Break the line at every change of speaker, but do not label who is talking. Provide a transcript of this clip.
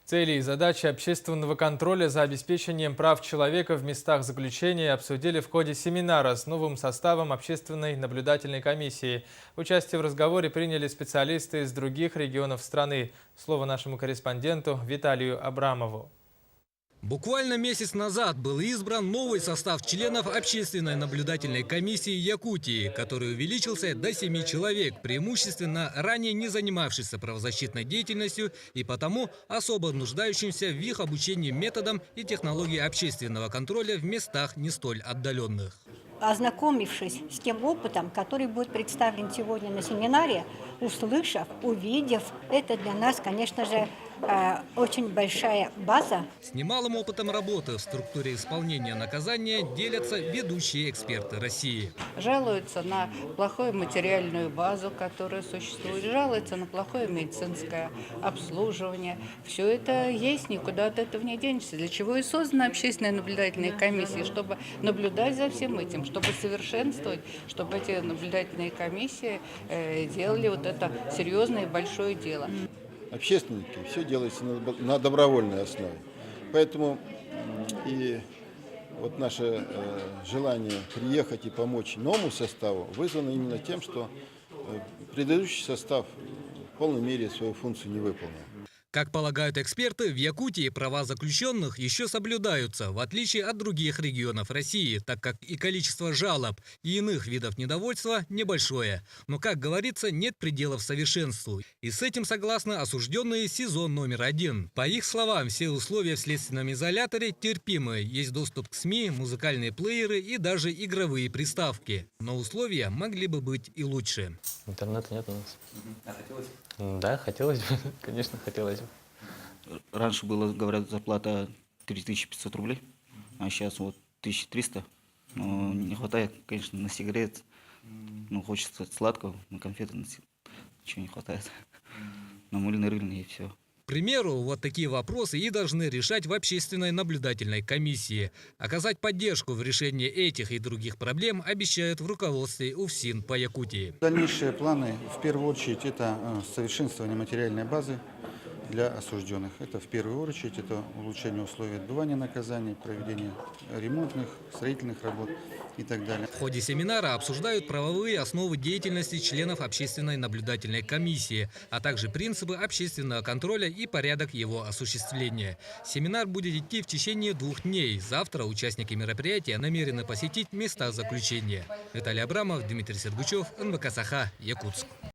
Цели и задачи общественного контроля за обеспечением прав человека в местах заключения обсудили в ходе семинара с новым составом общественной наблюдательной комиссии. Участие в разговоре приняли специалисты из других регионов страны. Слово нашему корреспонденту Виталию Абрамову.
Буквально месяц назад был избран новый состав членов общественной наблюдательной комиссии Якутии, который увеличился до 7 человек, преимущественно ранее не занимавшихся правозащитной деятельностью и потому особо нуждающимся в их обучении методам и технологии общественного контроля в местах не столь отдаленных.
Ознакомившись с тем опытом, который будет представлен сегодня на семинаре, услышав, увидев, это для нас, конечно же, очень большая база.
С немалым опытом работы в структуре исполнения наказания делятся ведущие эксперты России.
Жалуются на плохую материальную базу, которая существует, жалуются на плохое медицинское обслуживание. Все это есть, никуда от этого не денешься. Для чего и создана общественная наблюдательная комиссия, чтобы наблюдать за всем этим, чтобы совершенствовать, чтобы эти наблюдательные комиссии делали вот это серьезное и большое дело.
Общественники, все делается на добровольной основе. Поэтому и вот наше желание приехать и помочь новому составу вызвано именно тем, что предыдущий состав в полной мере свою функцию не выполнил.
Как полагают эксперты, в Якутии права заключенных еще соблюдаются, в отличие от других регионов России, так как и количество жалоб и иных видов недовольства небольшое. Но, как говорится, нет пределов совершенству. И с этим согласны осужденные СИЗО номер 1. По их словам, все условия в следственном изоляторе терпимы. Есть доступ к СМИ, музыкальные плееры и даже игровые приставки. Но условия могли бы быть и лучше.
Интернета нет у нас.
А хотелось?
Да, хотелось бы, конечно, хотелось бы.
Раньше было, говорят, зарплата 3500 рублей, а сейчас вот 1300. Но не хватает, конечно, на сигарет. Ну, хочется сладкого, на конфеты, ничего не хватает. На мыльные рыльные и все.
К примеру, вот такие вопросы и должны решать в общественной наблюдательной комиссии. Оказать поддержку в решении этих и других проблем обещают в руководстве УФСИН по Якутии.
Дальнейшие планы, в первую очередь, это совершенствование материальной базы для осужденных. Это в первую очередь это улучшение условий отбывания наказаний, проведение ремонтных, строительных работ и так далее.
В ходе семинара обсуждают правовые основы деятельности членов общественной наблюдательной комиссии, а также принципы общественного контроля и порядок его осуществления. Семинар будет идти в течение 2 дней. Завтра участники мероприятия намерены посетить места заключения. Виталий Абрамов, Дмитрий Сергучев, НВК Саха, Якутск.